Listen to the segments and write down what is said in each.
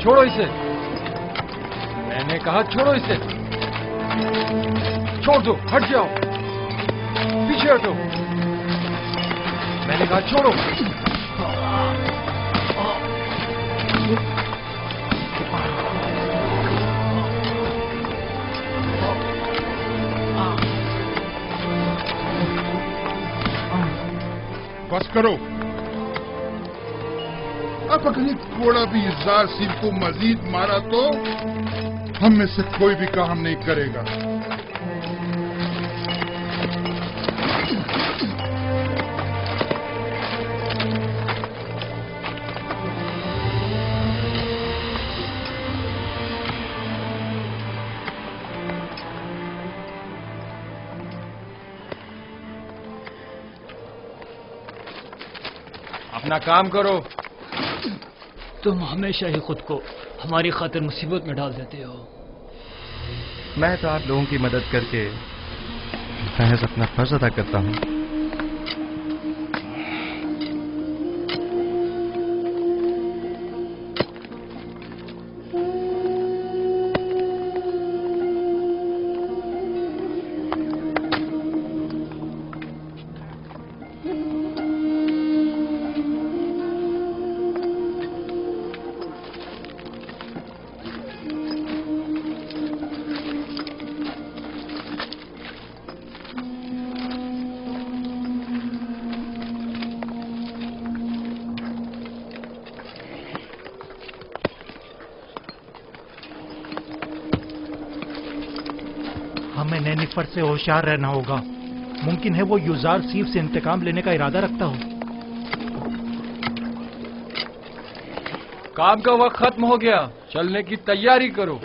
چھوڑو اسے، میں نے کہا چھوڑو اسے، چھوڑ دو، ہٹ جاؤ، پیچھے ہٹو، میں نے کہا چھوڑو۔ بس کرو، اب اگر یہ تھوڑا بھی یزدار سیف کو مزید مارا تو ہم میں سے کوئی بھی کام نہیں کرے گا۔ اپنا کام کرو۔ تم ہمیشہ ہی خود کو ہماری خاطر مصیبت میں ڈال دیتے ہو۔ میں تو آپ لوگوں کی مدد کر کے محض اپنا فرض ادا کرتا ہوں۔ ہمیں نینیفر سے ہوشیار رہنا ہوگا، ممکن ہے وہ یوزار سیف سے انتقام لینے کا ارادہ رکھتا ہو۔ کام کا وقت ختم ہو گیا، چلنے کی تیاری کرو۔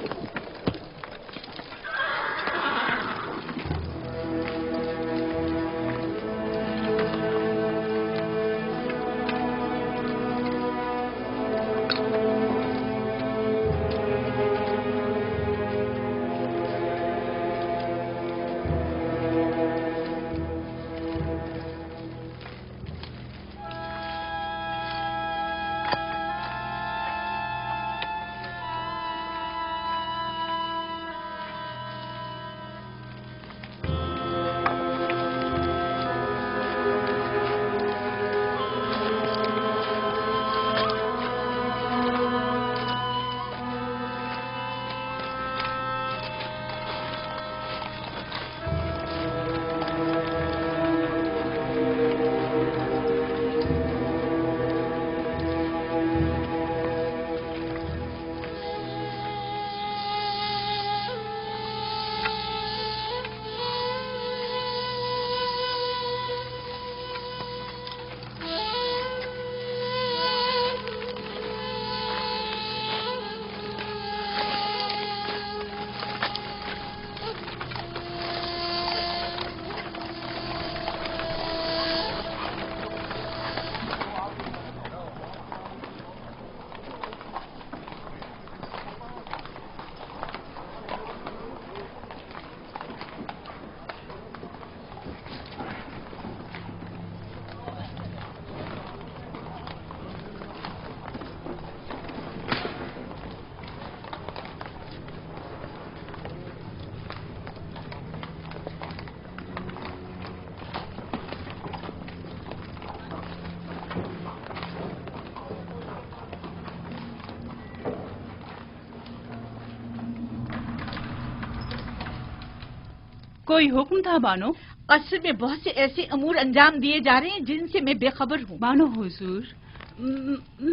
کوئی حکم تھا بانو؟ اصل میں بہت سے ایسے امور انجام دیے جا رہے ہیں جن سے میں بے خبر ہوں۔ بانو حضور،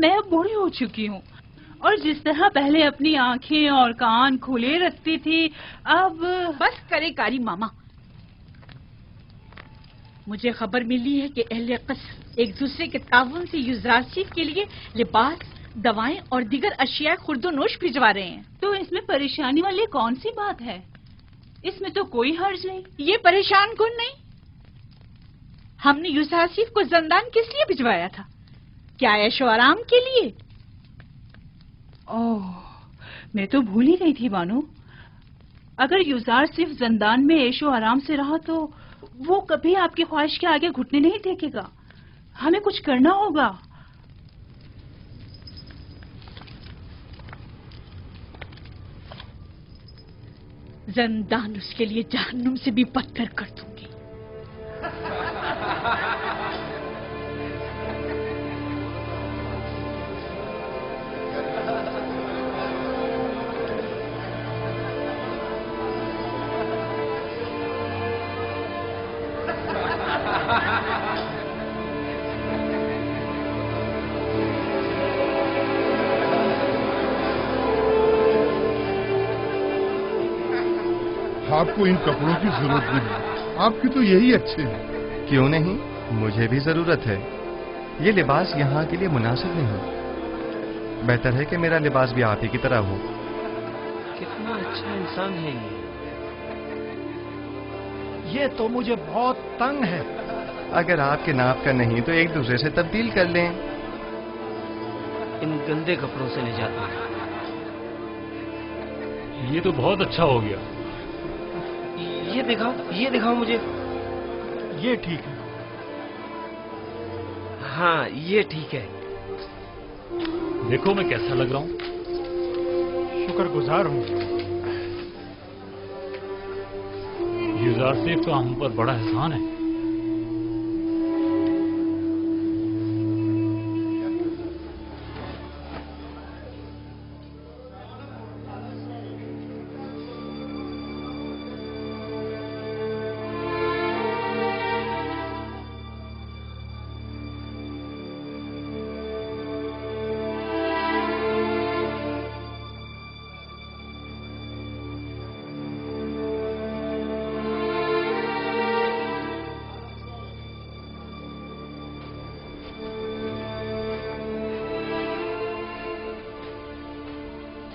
میں اب بوڑھی ہو چکی ہوں، اور جس طرح پہلے اپنی آنکھیں اور کان کھلے رکھتی تھی اب بس کرے کاری ماما۔ مجھے خبر ملی ہے کہ اہل قصر ایک دوسرے کے تعاون سے یوزراسیف کے لیے لباس، دوائیں اور دیگر اشیاء خرد و نوش بھجوا رہے ہیں۔ تو اس میں پریشانی والی کون سی بات ہے؟ اس میں تو کوئی حرج نہیں۔ یہ پریشان کن نہیں۔ ہم نے یوزراسیف کو زندان کس لیے بھجوایا تھا؟ کیا عیش و آرام کے لیے؟ اوہ، میں تو بھول ہی گئی تھی بانو۔ اگر یوزار صرف زندان میں عیش و آرام سے رہا تو وہ کبھی آپ کی خواہش کے آگے گھٹنے نہیں ٹیکے گا۔ ہمیں کچھ کرنا ہوگا۔ زندان اس کے لیے جہنم سے بھی بدتر کر دوں گی۔ آپ کو ان کپڑوں کی ضرورت نہیں، آپ کی تو یہی اچھے ہیں۔ کیوں نہیں؟ مجھے بھی ضرورت ہے۔ یہ لباس یہاں کے لیے مناسب نہیں۔ بہتر ہے کہ میرا لباس بھی آپ ہی کی طرح ہو۔ کتنا اچھا انسان ہے یہ تو مجھے بہت تنگ ہے۔ اگر آپ کے ناپ کا نہیں تو ایک دوسرے سے تبدیل کر لیں۔ ان گندے کپڑوں سے نجات ملے۔ یہ تو بہت اچھا ہو گیا۔ یہ دکھاؤ مجھے۔ یہ ٹھیک ہے۔ ہاں یہ ٹھیک ہے۔ دیکھو میں کیسا لگ رہا ہوں۔ شکر گزار ہوں۔ یوزار سیف کا ہم پر بڑا احسان ہے۔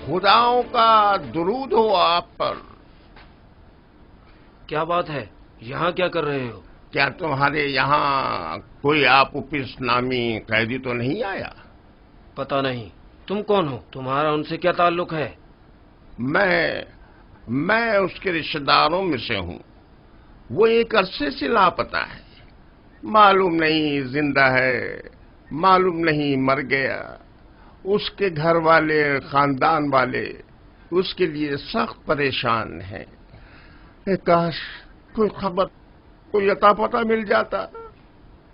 خداؤں کا درود ہو آپ پر۔ کیا بات ہے؟ یہاں کیا کر رہے ہو؟ کیا تمہارے یہاں کوئی آپوپس نامی قیدی تو نہیں آیا؟ پتہ نہیں۔ تم کون ہو؟ تمہارا ان سے کیا تعلق ہے؟ میں اس کے رشتہ داروں میں سے ہوں۔ وہ ایک عرصے سے لاپتہ ہے، معلوم نہیں زندہ ہے، معلوم نہیں مر گیا۔ اس کے گھر والے، خاندان والے اس کے لیے سخت پریشان ہیں۔ کاش کوئی خبر، کوئی عطا پتہ مل جاتا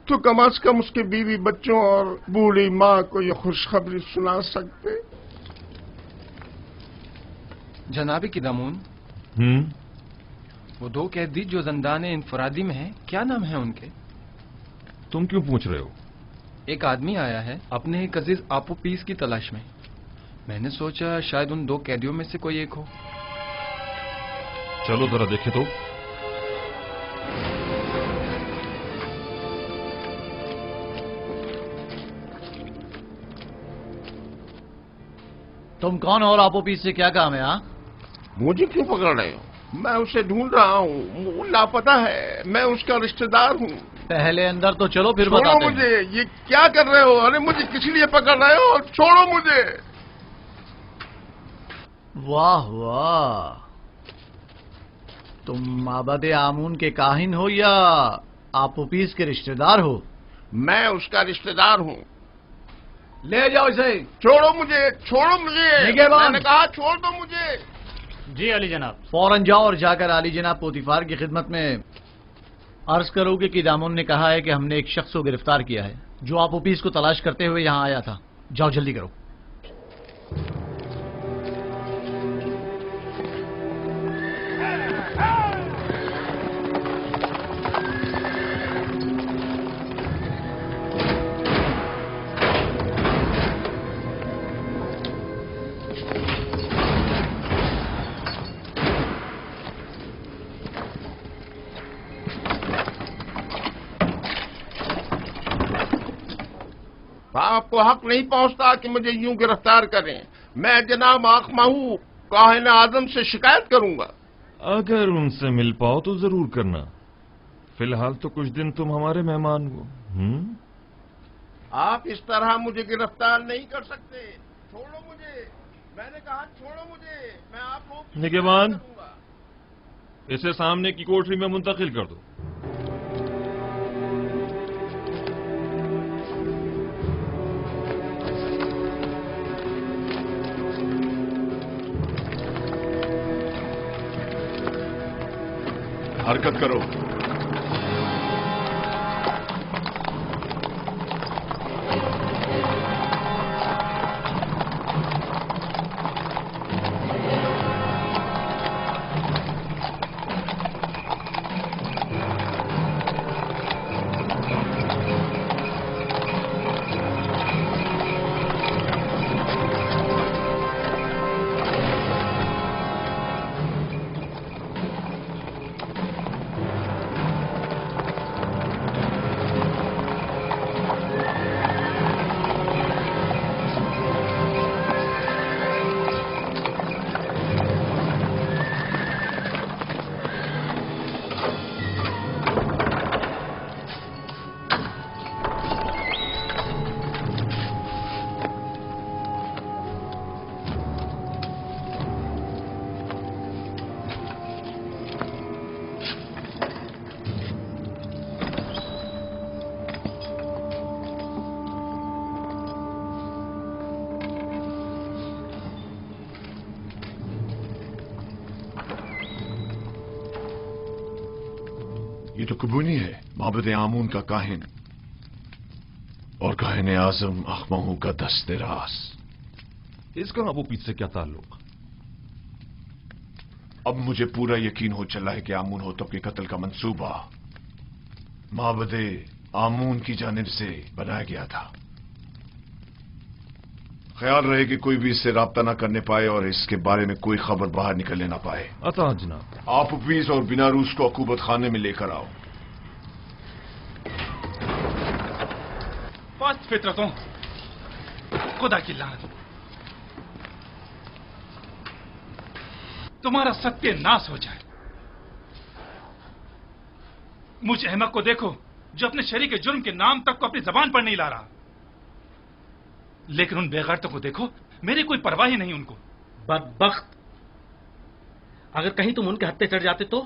تو کم از کم اس کے بیوی بچوں اور بوڑھی ماں کو یہ خوشخبری سنا سکتے۔ جناب قدامون، وہ دو قیدی جو زندان انفرادی میں ہیں، کیا نام ہے ان کے؟ تم کیوں پوچھ رہے ہو؟ ایک آدمی آیا ہے اپنے ایک عزیز آپوپیس کی تلاش میں نے سوچا شاید ان دو قیدیوں میں سے کوئی ایک ہو۔ چلو ذرا دیکھیں تو۔ تم کون ہو اور آپوپیس سے کیا کام ہے؟ ہاں مجھے کیوں پکڑ رہے ہو؟ میں اسے ڈھونڈ رہا ہوں، وہ لاپتہ ہے، میں اس کا رشتہ دار ہوں۔ پہلے اندر تو چلو پھر چھوڑو بتاتے ہیں۔ مجھے، یہ کیا کر رہے ہو؟ ارے مجھے کس لیے پکڑ رہے ہو؟ چھوڑو مجھے۔ واہ واہ، تم معبد آمون کے کاہن ہو یا آپوپیس کے رشتہ دار ہو؟ میں اس کا رشتہ دار ہوں۔ لے جاؤ اسے۔ چھوڑو مجھے، چھوڑو مجھے، نگہبان۔ میں نے کہا چھوڑ دو مجھے۔ جی علی جناب۔ فوراً جاؤ اور جا کر علی جناب پوتیفار کی خدمت میں عرض کرو کہ قدامون نے کہا ہے کہ ہم نے ایک شخص کو گرفتار کیا ہے جو آپوپیس کو تلاش کرتے ہوئے یہاں آیا تھا۔ جاؤ جلدی کرو۔ آپ کو حق نہیں پہنچتا کہ مجھے یوں گرفتار کریں۔ میں جناب آخمہو کاہن اعظم سے شکایت کروں گا۔ اگر ان سے مل پاؤ تو ضرور کرنا، فی الحال تو کچھ دن تم ہمارے مہمان ہو۔ آپ اس طرح مجھے گرفتار نہیں کر سکتے۔ چھوڑو مجھے، میں نے کہا چھوڑو مجھے، میں آپ کو نگہبان، اسے سامنے کی کوٹری میں منتقل کر دو۔ हरकत करो। ये तो कुबूनी है, माबद आमून का काहिन और काहिन आजम अखमहू का दस्ते रास। इसका अबू पीस से क्या ताल्लुक? अब मुझे पूरा यकीन हो चला है कि आमून होतब के कत्ल का मंसूबा माबद आमून की जानिब से बनाया गया था। ख्याल रहे कि कोई भी इससे राब्ता ना करने पाए और इसके बारे में कोई खबर बाहर निकलने ना पाए। अता जनाब। आप पीस और बिनारूस को अकूबत खाने में लेकर आओ। फास्ट फितरतों, खुदा की लानत, तुम्हारा सत्यानाश हो जाए। मुझ अहमक को देखो जो अपने शरीक के जुर्म के नाम तक को अपनी जबान पर नहीं ला रहा, लेकिन उन बेगैरतों को देखो, मेरी कोई परवाह ही नहीं उनको। बदबख्त, अगर कहीं तुम उनके हत्थे चढ़ जाते तो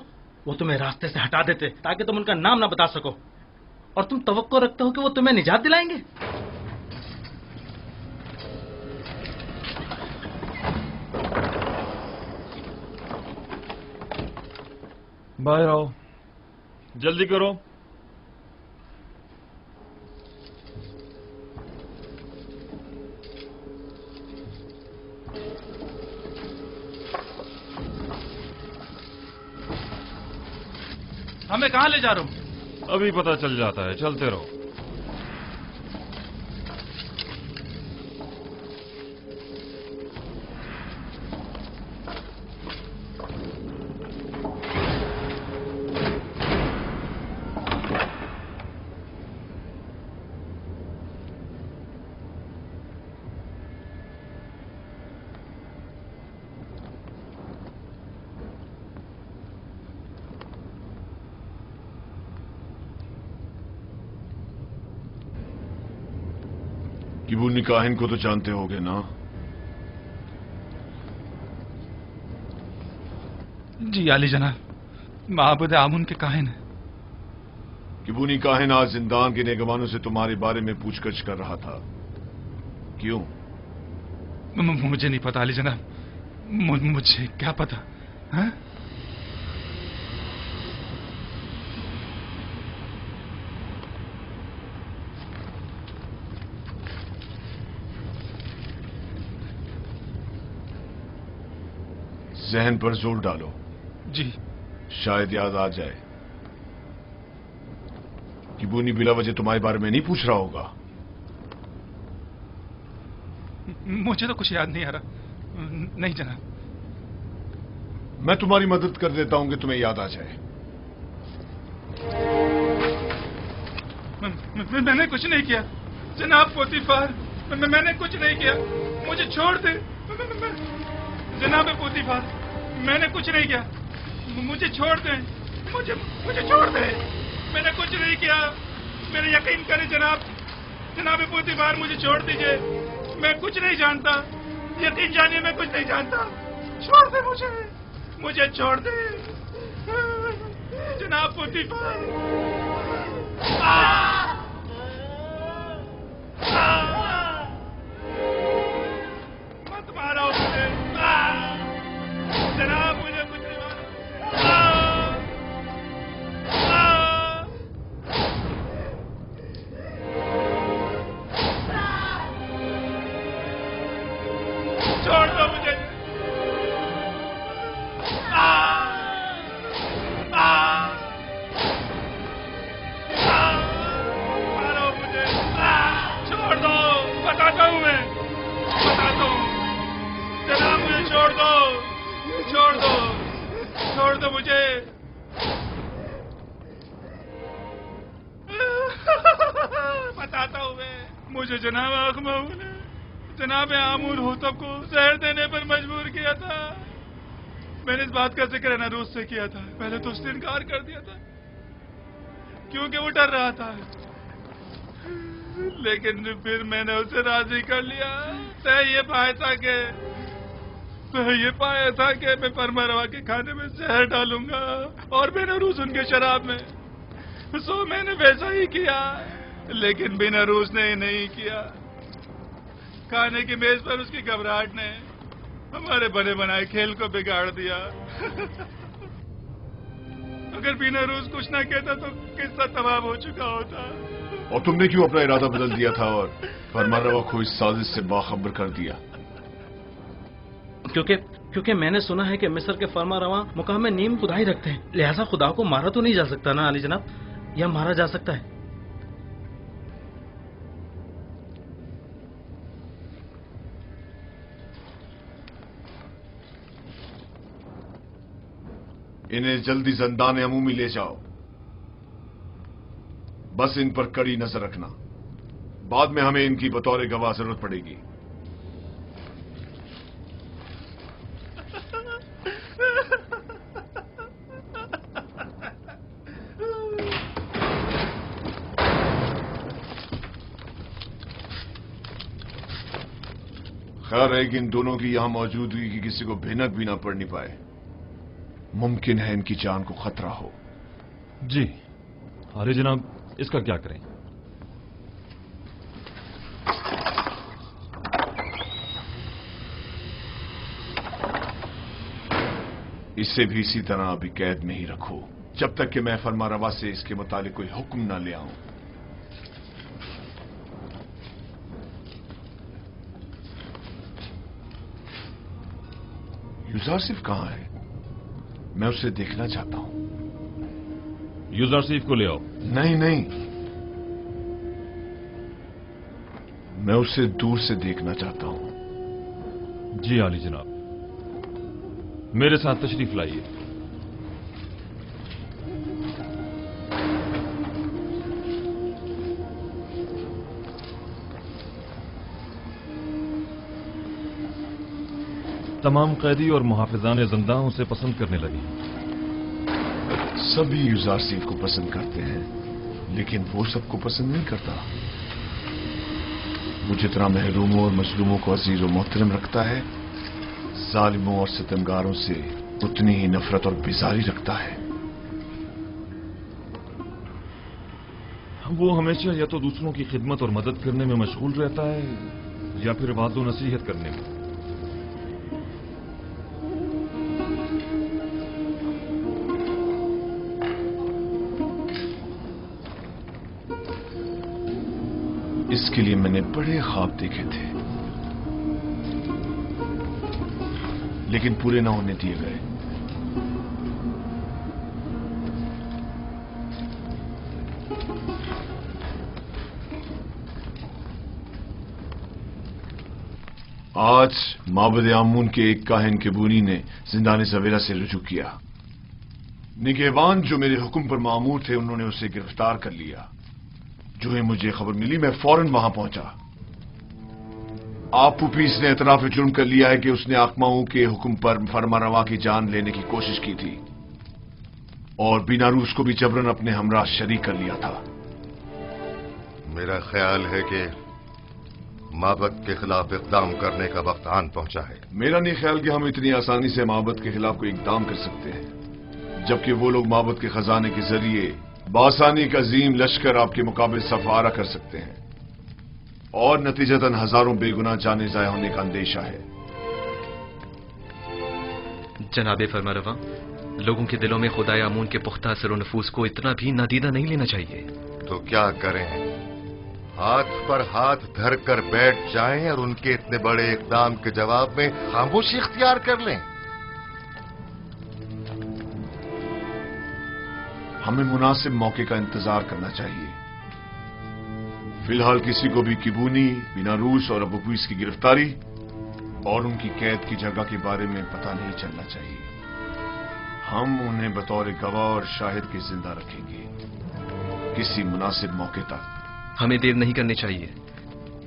वो तुम्हें रास्ते से हटा देते ताकि तुम उनका नाम ना बता सको, और तुम तवक्को रखते हो कि वो तुम्हें निजात दिलाएंगे। बाहर आओ, जल्दी करो। हमें कहां ले जा रहे हो? अभी पता चल जाता है, चलते रहो। किबूनी काहिन को तो जानते होगे ना? जी आली जनाब, माबूद आमून के काहिन है। किबूनी काहिन आज जिंदान के नेगवानों से तुम्हारे बारे में पूछगछ कर रहा था, क्यों? मुझे नहीं पता आली जनाब, मुझे क्या पता है? जहन पर जोर डालो। जी। शायद याद आ जाए। किबूनी बिला वजह तुम्हारे बारे में नहीं पूछ रहा होगा। मुझे तो कुछ याद नहीं आ रहा। नहीं जनाब। मैं तुम्हारी मदद कर देता हूं कि तुम्हें याद आ जाए। मैंने कुछ नहीं किया जनाब पोतीफार, मैंने कुछ नहीं किया, मुझे छोड़ दे जनाब पोतीफार, मैंने कुछ नहीं किया, मुझे छोड़ दे, मुझे छोड़ दे, मैंने कुछ नहीं किया, मेरे यकीन करें जनाब पोतीफार, मुझे छोड़ दीजिए, मैं कुछ नहीं जानता, यकीन जानिए मैं कुछ नहीं जानता, छोड़ दे मुझे छोड़ दे जनाब पोतीफार। मत मारो मुझे जनाब, मुझे कुछ नहीं मारो। छोड़ दो मुझे। बताता हूँ मैं, मुझे जनाब अखमाऊ ने जनाब आमूर होतब को जहर देने पर मजबूर किया था। मैंने इस बात का जिक्र नरूस से किया था। पहले तो उसने इनकार कर दिया था क्योंकि वो डर रहा था, लेकिन फिर मैंने उसे राजी कर लिया। मैं ये पाया था कि मैं परमरवा के खाने में जहर डालूंगा और बेनरूस उनके शराब में। सो मैंने वैसा ही किया, लेकिन बेनरूस ने नहीं किया। खाने की मेज पर उसकी घबराहट ने हमारे बने बनाए खेल को बिगाड़ दिया। अगर बेनरूस कुछ ना कहता तो किस्सा तमाम हो चुका होता। और तुमने क्यों अपना इरादा बदल दिया था और फरमानरवा को इस साजिश से बाखबर कर दिया? क्योंकि मैंने सुना है कि मिस्र के फरमारवा मुकाम में नीम खुदाई रखते हैं, लिहाजा खुदा को मारा तो नहीं जा सकता ना अली जनाब, या मारा जा सकता है? इन्हें जल्दी ज़िंदान अमूमी ले जाओ। बस इन पर कड़ी नजर रखना, बाद में हमें इनकी बतौर गवाह जरूरत पड़ेगी। खैर है कि इन दोनों की यहां मौजूदगी की किसी को भनक भी ना पड़नी पाए। मुमकिन है इनकी जान को खतरा हो। जी अरे जनाब, इसका क्या करें? इसे भी इसी तरह अभी कैद में ही रखो, जब तक कि मैं फरमारवा से इसके मुतालिक कोई हुक्म ना ले आऊं। यूजारसिफ कहां है? मैं उसे देखना चाहता हूं। यूजारसिफ को ले आओ। नहीं नहीं, मैं उसे दूर से देखना चाहता हूं। जी आली जनाब, मेरे साथ तशरीफ लाइए। तमाम कैदी और मुहाफिजान ज़िंदा उसे पसंद करने लगे। सभी यूजारसिफ को पसंद करते हैं, लेकिन वो सबको पसंद नहीं करता। वो जितना महरूमों और मजलूमों को अजीज और मोहतरम रखता है, जालिमों और सितमगारों से उतनी ही नफरत और बेजारी रखता है। वो हमेशा या तो दूसरों की खिदमत और मदद करने में मशगूल रहता है या फिर वाज़ो नसीहत करने में। इसके लिए मैंने बड़े ख्वाब देखे थे, लेकिन पूरे ना होने दिए गए। आज माबद आमून के एक काहिन केबूनी ने जिंदान सवेरा से रुजू किया। निगहबान जो मेरे हुक्म पर मामूर थे, उन्होंने उसे गिरफ्तार कर लिया। जो ही मुझे खबर मिली, मैं फौरन वहां पहुंचा। आप पुपीस ने एतराफ जुर्म कर लिया है कि उसने आकमाऊ के हुक्म पर फरमारवा की जान लेने की कोशिश की थी और बीनारूस को भी जबरन अपने हमरा शरीक कर लिया था। मेरा ख्याल है कि माबद के खिलाफ इक़दाम करने का वक्त आन पहुंचा है। मेरा नहीं ख्याल कि हम इतनी आसानी से माबद के खिलाफ कोई इक़दाम कर सकते हैं, जबकि वो लोग माबद के खजाने के जरिए बासानी का अजीम लश्कर आपके मुकाबले सफारा कर सकते हैं और नतीजतन हजारों बेगुनाह जाने जाया होने का अंदेशा है। जनाबे फरमारवा, लोगों के दिलों में खुदाए आमून के पुख्ता असर नफूस को इतना भी नादीदा नहीं लेना चाहिए। तो क्या करें? हाथ पर हाथ धर कर बैठ जाएं और उनके इतने बड़े इक़दाम के जवाब में खामोशी इख्तियार कर लें? हमें मुनासिब मौके का इंतजार करना चाहिए। फिलहाल किसी को भी किबूनी, बीनारूस और अबूपीस की गिरफ्तारी और उनकी कैद की जगह के बारे में पता नहीं चलना चाहिए। हम उन्हें बतौर गवाह और शाहिद के जिंदा रखेंगे किसी मुनासिब मौके तक। हमें देर नहीं करनी चाहिए।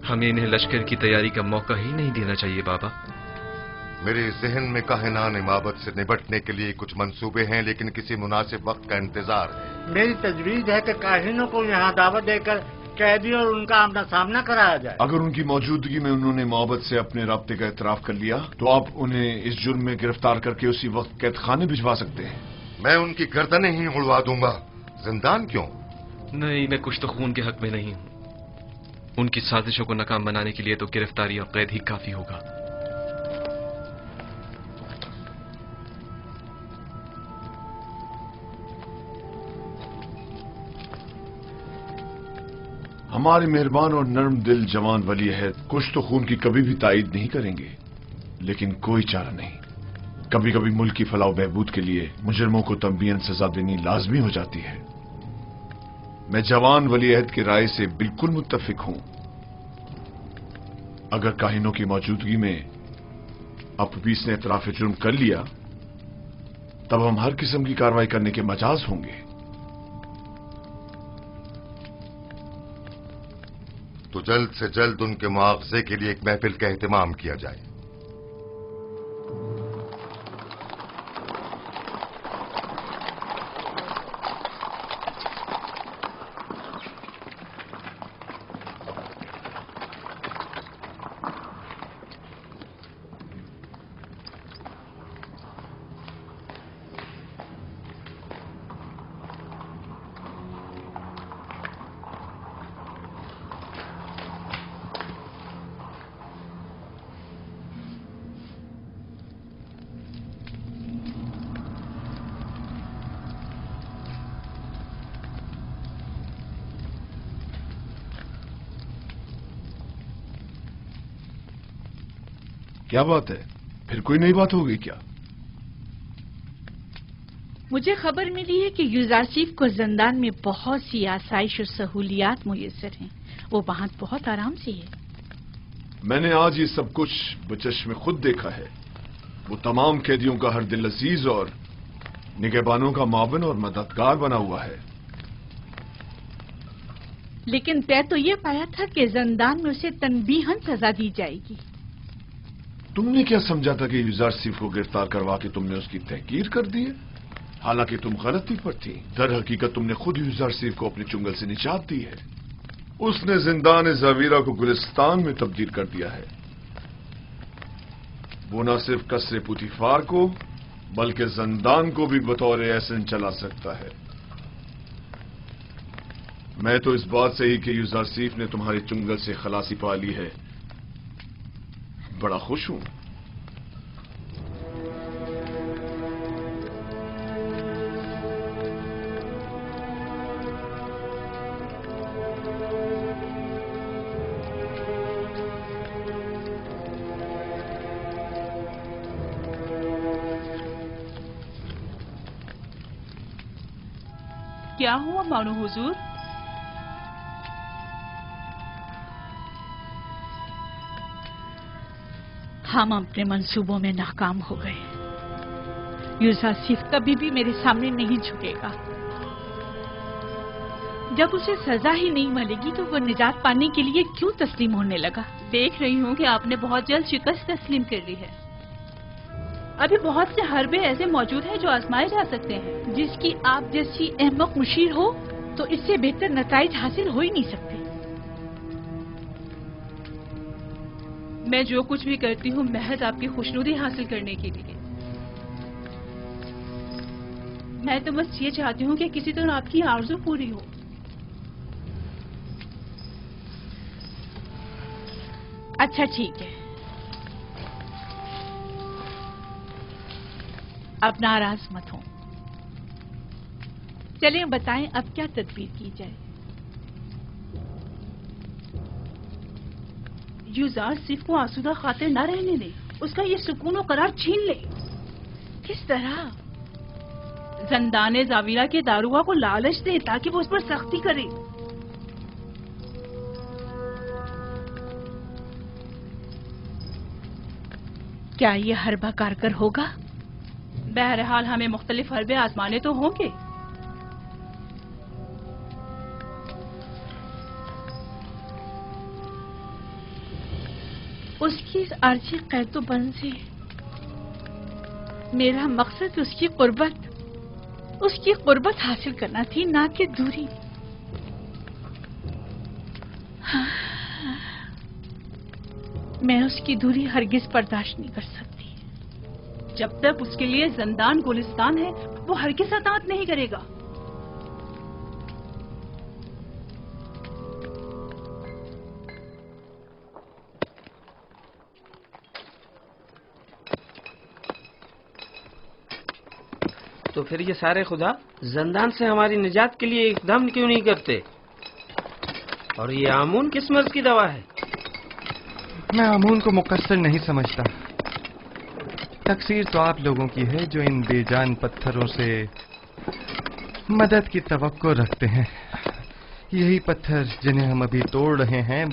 हमें इन्हें लश्कर की तैयारी का मौका ही नहीं देना चाहिए बाबा। मेरे जहन में काहिनान इमामत से निपटने के लिए कुछ मंसूबे हैं, लेकिन किसी मुनासिब वक्त का इंतजार है। मेरी तजवीज है कि काहिनों को यहाँ दावत देकर कैदी और उनका आमना सामना कराया जाए। अगर उनकी मौजूदगी में उन्होंने मोहब्बत से अपने राब्ते का इतराफ कर लिया तो आप उन्हें इस जुर्म में गिरफ्तार करके उसी वक्त कैद खाने भिजवा सकते हैं। मैं उनकी गर्दनें ही उड़वा दूंगा, जिंदान क्यों? नहीं, मैं कुछ तो खून के हक में नहीं हूं। उनकी साजिशों को नाकाम बनाने के लिए तो गिरफ्तारी और कैद ही काफी होगा। हमारे मेहरबान और नर्म दिल जवान वली अहद कुछ तो खून की कभी भी तायीद नहीं करेंगे, लेकिन कोई चारा नहीं। कभी कभी मुल्क की फलाह बहबूद के लिए मुजरमों को तंबीहन सजा देनी लाजमी हो जाती है। मैं जवान वली अहद की राय से बिल्कुल मुत्तफिक हूं। अगर काहिनों की मौजूदगी में अपीस ने इतराफ जुर्म कर लिया तब हम हर किस्म की कार्रवाई करने के मजाज होंगे। तो जल्द से जल्द उनके मुआवजे के लिए एक महफिल का एहतमाम किया जाए। क्या बात है, फिर कोई नई बात हो गई क्या? मुझे खबर मिली है कि यूजारसीफ को जिंदान में बहुत सी आसाइश और सहूलियात मुयस्सर हैं। वो वहां बहुत आराम से है। मैंने आज ये सब कुछ बचश्मे खुद देखा है। वो तमाम कैदियों का हर दिल अजीज और निगहबानों का मावन और मददगार बना हुआ है। लेकिन तय तो ये पाया था कि जिंदान में उसे तनबीहन सजा दी जाएगी। तुमने क्या समझा था कि यूजारसीफ को गिरफ्तार करवा के तुमने उसकी तहकीर कर दी है? हालांकि तुम गलती पर थी। दर हकीकत तुमने खुद यूजारसीफ को अपने चुंगल से निजात दी है। उसने जिंदान ज़ावीरा को गुलिस्तान में तब्दील कर दिया है। वो न सिर्फ कसरे पुतिफार को बल्कि जिंदान को भी बतौर एहसन चला सकता है। मैं तो इस बात से ही कि यूजारसीफ ने तुम्हारे चुंगल से खलासी पा ली है बड़ा खुश हूं। क्या हुआ मानो हुजूर? हम अपने मंसूबों में नाकाम हो गए। यूजारसीफ कभी भी मेरे सामने नहीं झुकेगा। जब उसे सजा ही नहीं मिलेगी तो वो निजात पाने के लिए क्यों तस्लीम होने लगा? देख रही हूँ कि आपने बहुत जल्द शिकस्त तस्लीम कर ली है। अभी बहुत से हरबे ऐसे मौजूद हैं जो आजमाए जा सकते हैं। जिसकी आप जैसी अहमक मुशीर हो तो इससे बेहतर नताइज हासिल हो ही नहीं सकते। मैं जो कुछ भी करती हूँ महज आपकी खुशनुदी हासिल करने के लिए। मैं तो बस ये चाहती हूँ कि किसी तरह आपकी आरज़ू पूरी हो। अच्छा ठीक है, अब नाराज मत हो। चलिए बताएं अब क्या तदबीर की जाए। यूजारसीफ को आसूदा खातिर न रहने दे, उसका ये सुकून और करार छीन ले। किस तरह? जिंदान ज़ावीरा के दारुआ को लालच दे ताकि वो उस पर सख्ती करे। क्या ये हरबा कारगर होगा? बहरहाल हमें मुख्तलिफ हरबे आजमाने तो होंगे। उसकी इस अर्जी कैदोबंद से मेरा मकसद उसकी कुर्बत हासिल करना थी, ना कि दूरी। मैं उसकी दूरी हरगिज बर्दाश्त नहीं कर सकती। जब तक उसके लिए जिंदान गुलिस्तान है वो हरगिज अतात नहीं करेगा। तो फिर ये सारे खुदा जिंदान से हमारी निजात के लिए इकदाम क्यों नहीं करते? और ये आमून किस मर्ज की दवा है? मैं आमून को मुकस्सर नहीं समझता। तकसीर तो आप लोगों की है जो इन बेजान पत्थरों से मदद की तवक्को रखते हैं। यही पत्थर जिन्हें हम अभी तोड़ रहे हैं,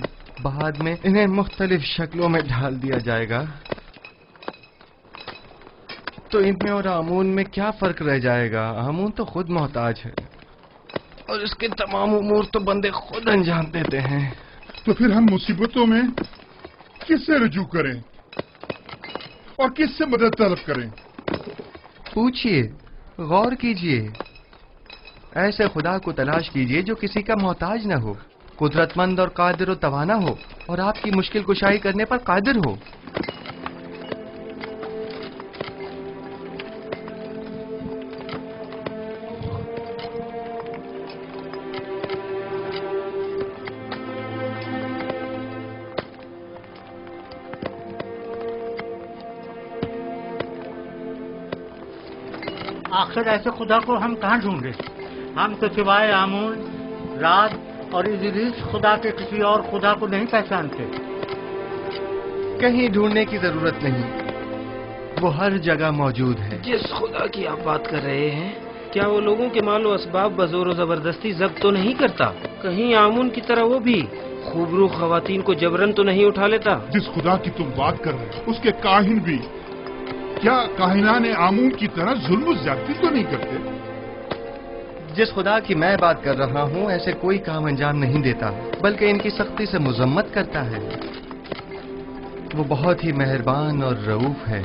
बाद में इन्हें मुख्तलिफ शक्लों में ढाल दिया जाएगा, तो इनमें और आमून में क्या फर्क रह जाएगा? आमून तो खुद मोहताज है और इसके तमाम उमूर तो बंदे खुद अंजाम देते हैं। तो फिर हम मुसीबतों में किससे रुजू करें और किससे मदद तलब करें? पूछिए, गौर कीजिए, ऐसे खुदा को तलाश कीजिए जो किसी का मोहताज न हो, कुदरतमंद और कादिर और तवाना हो और आपकी मुश्किल कुशाई करने पर कादिर हो। आखिर ऐसे खुदा को हम कहाँ ढूंढे? हम तो सिवाय आमून, रात और इजरीस खुदा के किसी और खुदा को नहीं पहचानते। कहीं ढूंढने की जरूरत नहीं, वो हर जगह मौजूद है। जिस खुदा की आप बात कर रहे हैं, क्या वो लोगों के मालो असबाब बजोर जबरदस्ती जब्त तो नहीं करता? कहीं आमून की तरह वो भी खूबरू खवातीन को जबरन तो नहीं उठा लेता? जिस खुदा की तुम बात कर रहे हो उसके काहिन भी क्या काहिनान आमून की तरह जुल्म ज्यादती तो नहीं करते? जिस खुदा की मैं बात कर रहा हूँ ऐसे कोई काम अंजाम नहीं देता, बल्कि इनकी सख्ती से मुजम्मत करता है। वो बहुत ही मेहरबान और रऊफ है।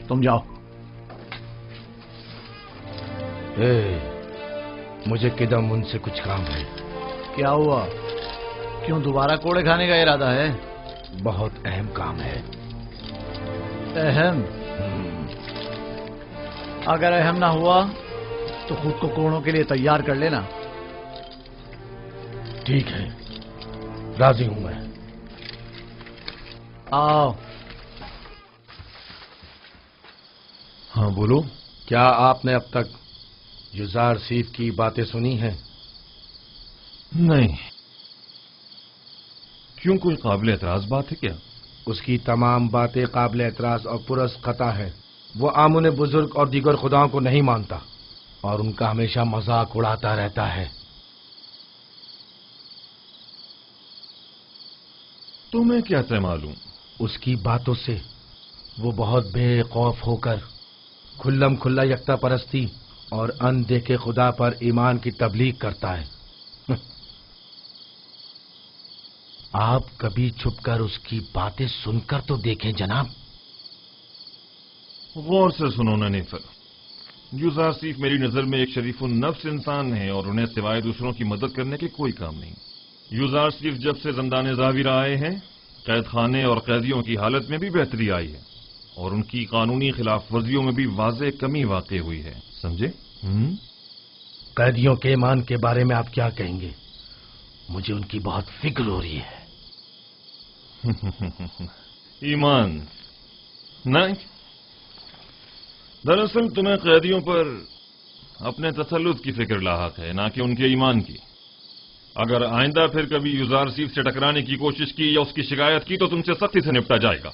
तुम जाओ। मुझे किदम उनसे कुछ काम है। क्या हुआ? क्यों दोबारा कोड़े खाने का इरादा है? बहुत अहम काम है। अहम? अगर अहम ना हुआ तो खुद को कोड़ों के लिए तैयार कर लेना। ठीक है, राजी हूं मैं। आओ। हाँ बोलो। क्या आपने अब तक युजार सीफ की बातें सुनी हैं? नहीं। क्यों, कोई काबिल एतराज बात है क्या? उसकी तमाम बातें काबिल एतराज और पुरस खता है। वो आमुन बुजुर्ग और दीगर खुदाओं को नहीं मानता और उनका हमेशा मजाक उड़ाता रहता है। तुम्हें कैसे मालूम? उसकी बातों से वो बहुत बेखौफ होकर खुल्लम खुल्ला यकता परस्ती और अनदेखे खुदा पर ईमान की तबलीग करता है। आप कभी छुपकर उसकी बातें सुनकर तो देखें जनाब। गौर से सुनो ननीफर, यूजारसीफ मेरी नजर में एक शरीफुन नफ्स इंसान है और उन्हें सिवाय दूसरों की मदद करने के कोई काम नहीं। यूजारसीफ जब से ज़ंदाने ज़ाविरा आए हैं, कैद खाने और कैदियों की हालत में भी बेहतरी आई है और उनकी कानूनी खिलाफ वर्जियों में भी वाज़े कमी वाक़ई हुई है। समझे? कैदियों के ईमान के बारे में आप क्या कहेंगे? मुझे उनकी बहुत फिक्र हो रही है। ईमान नहीं, दरअसल तुम्हें कैदियों पर अपने तसल्लुत की फिक्र लाहक है, ना कि उनके ईमान की। अगर आइंदा फिर कभी यूजारसीफ से टकराने की कोशिश की या उसकी शिकायत की तो तुमसे सख्ती से निपटा जाएगा।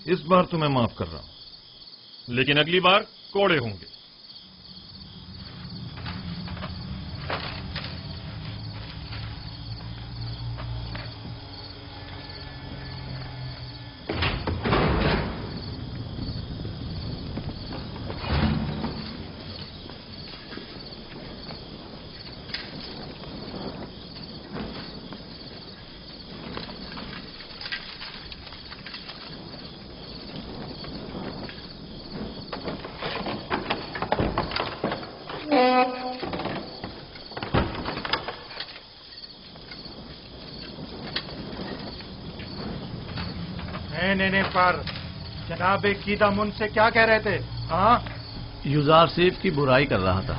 इस बार तो मैं माफ कर रहा हूं, लेकिन अगली बार कोड़े होंगे। नहीं पर जनाब कीदामुन से क्या कह रहे थे? हाँ, यूजारसीफ की बुराई कर रहा था।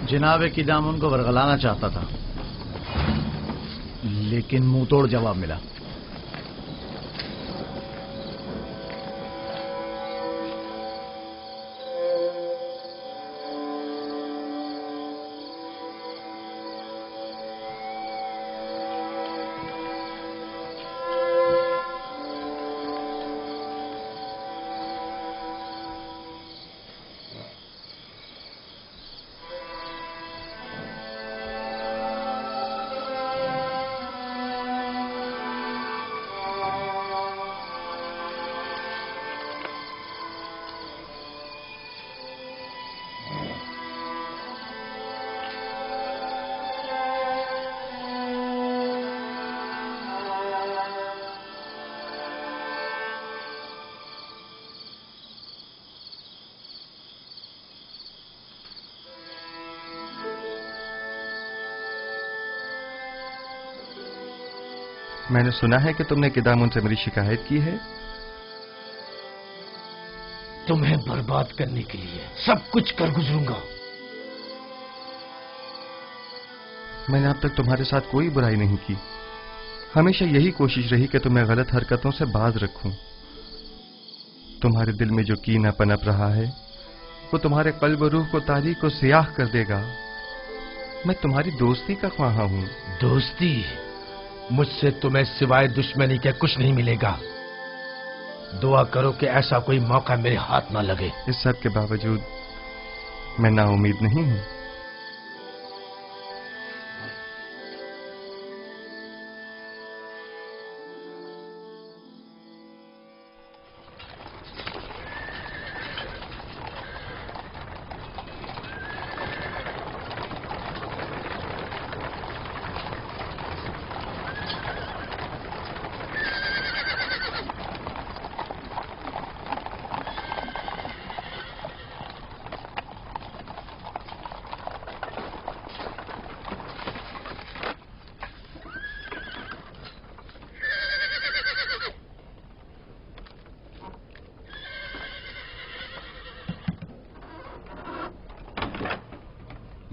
जनाब कीदामुन को वरगलाना चाहता था, लेकिन मुंह तोड़ जवाब मिला। मैंने सुना है कि तुमने किदामुन से मेरी शिकायत की है। तुम्हें बर्बाद करने के लिए सब कुछ कर गुजरूंगा। मैंने अब तक तुम्हारे साथ कोई बुराई नहीं की। हमेशा यही कोशिश रही कि तुम्हें गलत हरकतों से बाज रखूं। तुम्हारे दिल में जो कीना पनप रहा है वो तुम्हारे कल्ब रूह को तारीक और सियाह कर देगा। मैं तुम्हारी दोस्ती का ख्वाहा हूं। दोस्ती? मुझसे तुम्हें सिवाय दुश्मनी के कुछ नहीं मिलेगा। दुआ करो कि ऐसा कोई मौका मेरे हाथ ना लगे। इस सब के बावजूद मैं नाउम्मीद नहीं हूं।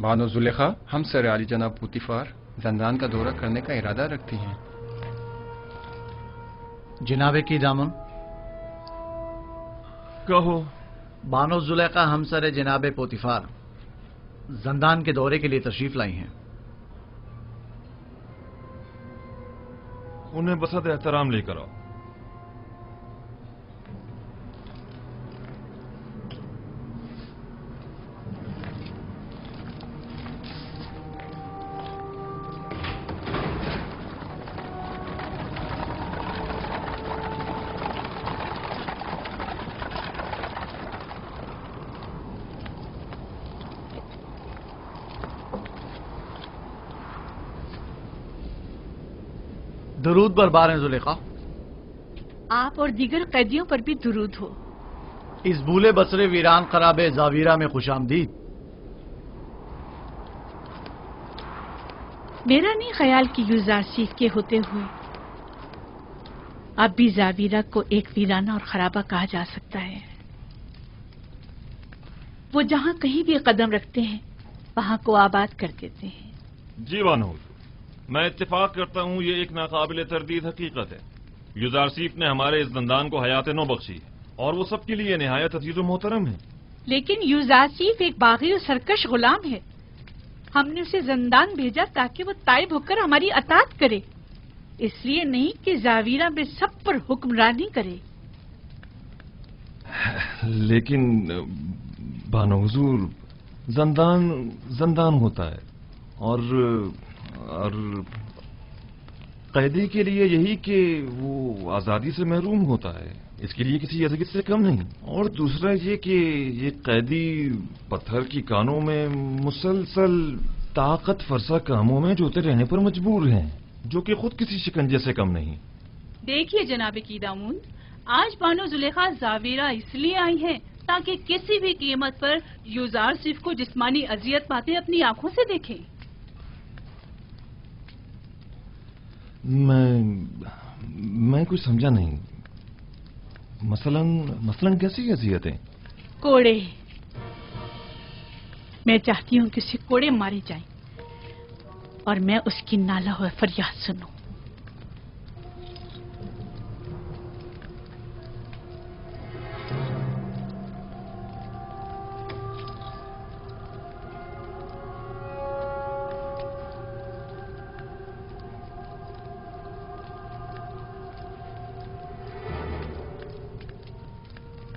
बानो जुलेखा, हम सर आली जनाब पुतिफार जंदान का दौरा करने का इरादा रखती हैं। जनाबे की दामन कहो। बानो जुलेखा हमसर जनाबे पोतिफार जंदान के दौरे के लिए तशरीफ लाई हैं। उन्हें बसत एहतराम लेकर आओ। درود بربار ہیں زلیخا. آپ اور دیگر قیدیوں پر بھی درود ہو. اس بھولے بسرے ویران خراب زاویرہ میں خوش آمدید. میرا نہیں خیال کہ یوزارسیف کے ہوتے ہوئے اب بھی زاویرہ کو ایک ویرانہ اور خرابہ کہا جا سکتا ہے. وہ جہاں کہیں بھی قدم رکھتے ہیں وہاں کو آباد کر دیتے ہیں. جی بانو، میں اتفاق کرتا ہوں یہ ایک ناقابل تردید حقیقت ہے. یوزارسیف نے ہمارے اس زندان کو حیات نو بخشی ہے اور وہ سب کے لیے نہایت عزیز و محترم ہے. لیکن یوزارسیف ایک باغی اور سرکش غلام ہے. ہم نے اسے زندان بھیجا تاکہ وہ تائب ہو کر ہماری اطاعت کرے، اس لیے نہیں کہ زاویرہ میں سب پر حکمرانی کرے. لیکن بانو حضور، زندان ہوتا ہے اور قیدی کے لیے یہی کہ وہ آزادی سے محروم ہوتا ہے، اس کے لیے کسی اذیت سے کم نہیں. اور دوسرا یہ کہ یہ قیدی پتھر کی کانوں میں مسلسل طاقت فرسا کاموں میں جوتے رہنے پر مجبور ہیں، جو کہ خود کسی شکنجے سے کم نہیں. دیکھیے جناب قیدامون، آج بانو زلیخا زاویرہ اس لیے آئی ہیں تاکہ کسی بھی قیمت پر یوزارسیف کو جسمانی اذیت پاتے اپنی آنکھوں سے دیکھیں. میں کچھ سمجھا نہیں. مثلاً کیسی اذیتیں؟ کوڑے. میں چاہتی ہوں کہ اسے کوڑے مارے جائیں اور میں اس کی نالہ و فریاد سنوں.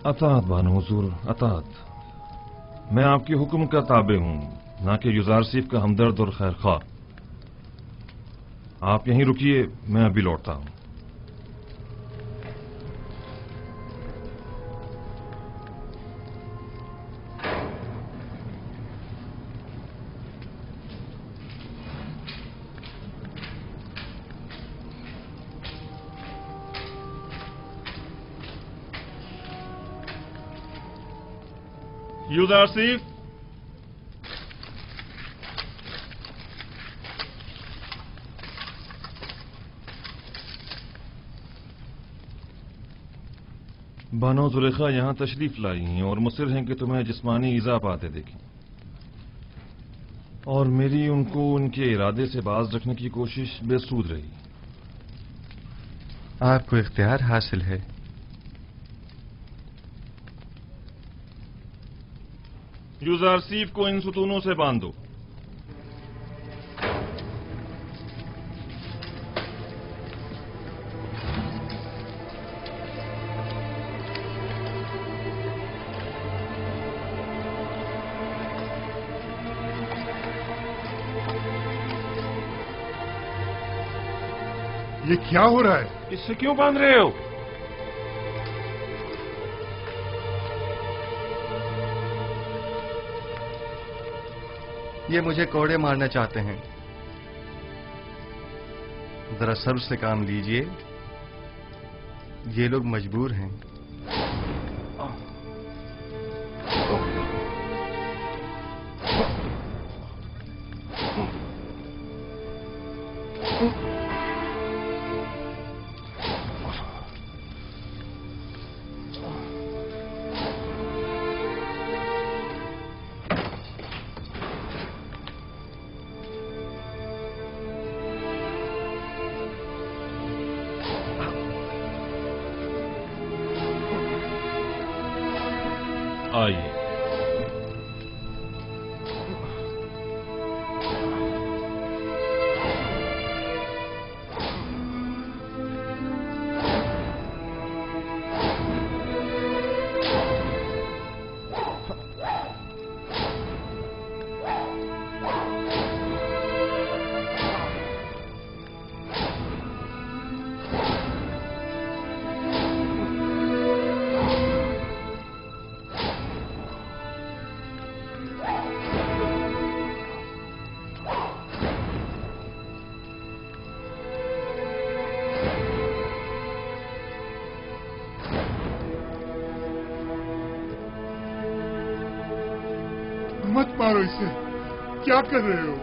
اطاعت بانو حضور، اطاعت. میں آپ کے حکم کا تابع ہوں، نہ کہ یوزارسیف کا ہمدرد اور خیر خواہ. آپ یہیں رکیے، میں ابھی لوٹتا ہوں. یوزارسیف، بانو زلیخا یہاں تشریف لائی ہیں اور مصر ہیں کہ تمہیں جسمانی ایذا پاتے دیکھیں، اور میری ان کو ان کے ارادے سے باز رکھنے کی کوشش بے سود رہی. آپ کو اختیار حاصل ہے. یوزارسیف کو ان ستونوں سے باندھو. یہ کیا ہو رہا ہے؟ اس سے کیوں باندھ رہے ہو؟ یہ مجھے کوڑے مارنا چاہتے ہیں. ذرا صبر سے کام لیجئے، یہ لوگ مجبور ہیں. آئیے. मारो इसे। क्या कर रहे हो?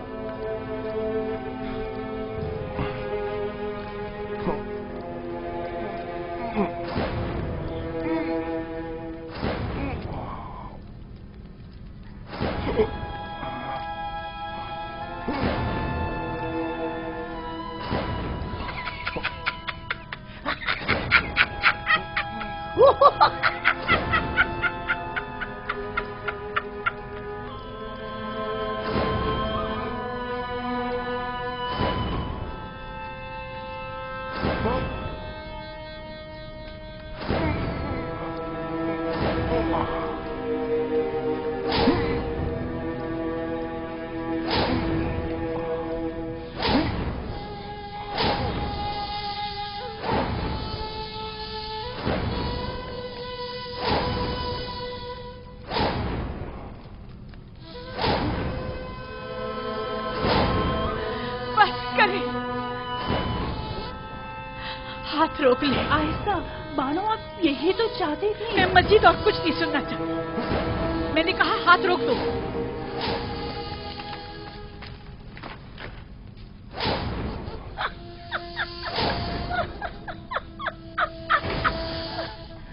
हाथ रोक ले। आहिस्ता बानो, आप यही तो चाहते थे। मैं मजीद और कुछ नहीं सुनना चाहती। मैंने कहा हाथ रोक दो।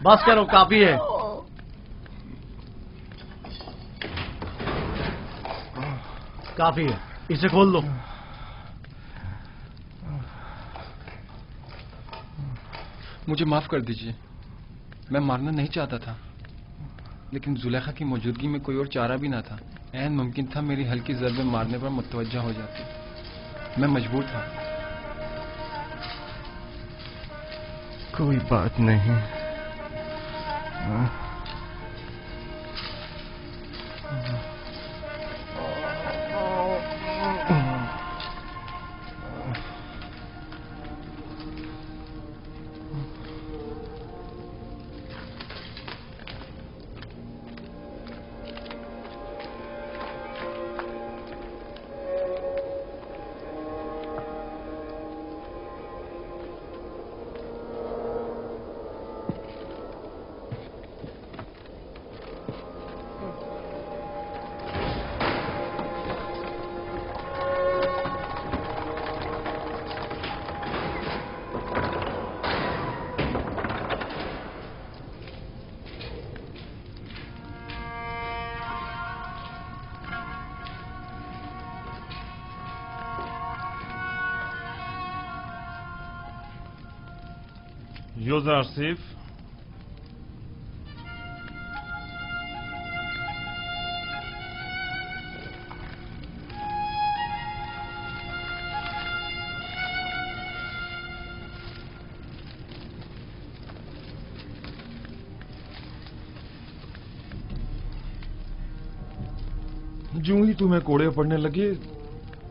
बस करो, काफी है। काफी है, इसे खोल दो। मुझे माफ कर दीजिए, मैं मारना नहीं चाहता था, लेकिन जुलेखा की मौजूदगी में कोई और चारा भी ना था। ऐन मुमकिन था मेरी हल्की ज़रबे मारने पर मुतवज्जा हो जाती। मैं मजबूर था। कोई बात नहीं। यूज़र सिर्फ जो ही तुम्हें कोड़े पड़ने लगे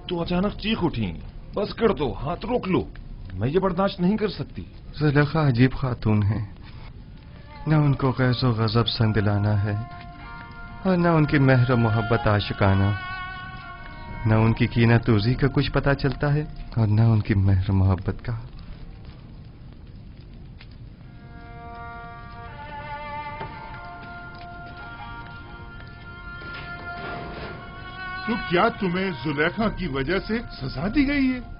तो अचानक चीख उठी। बस कर दो, हाथ रोक लो, मैं ये बर्दाश्त नहीं कर सकती। जुलेखा अजीब खातून है, न उनको गैज़ो गज़ब संग दिलाना है और न उनकी मेहर मोहब्बत आशिकाना, न उनकी कीना तूज़ी का कुछ पता चलता है और न उनकी मेहर मोहब्बत का। तो क्या तुम्हें जुलेखा की वजह से सजा दी गई है?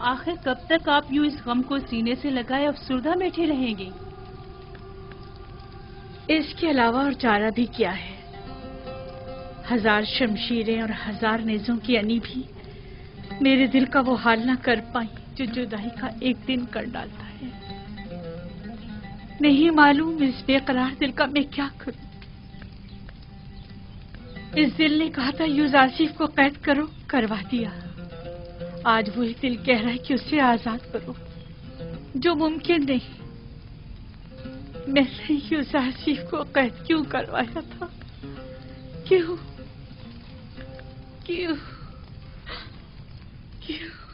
आखिर कब तक आप यूं इस गम को सीने से लगाए अफसुर्दा बैठे रहेंगे? इसके अलावा और चारा भी क्या है? हजार शमशीरें और हजार नेज़ों की अनी भी मेरे दिल का वो हाल ना कर पाई जो जुदाई का एक दिन कर डालता है। नहीं मालूम इस बेकरार दिल का मैं क्या करूं। इस दिल ने कहा था यूज़ आसिफ को कैद करो, करवा दिया। आज वही दिल कह रहा है कि उसे आजाद करो। जो मुमकिन नहीं। मैंने यूजारसीफ को कैद क्यों करवाया था? क्यों क्यों क्यों?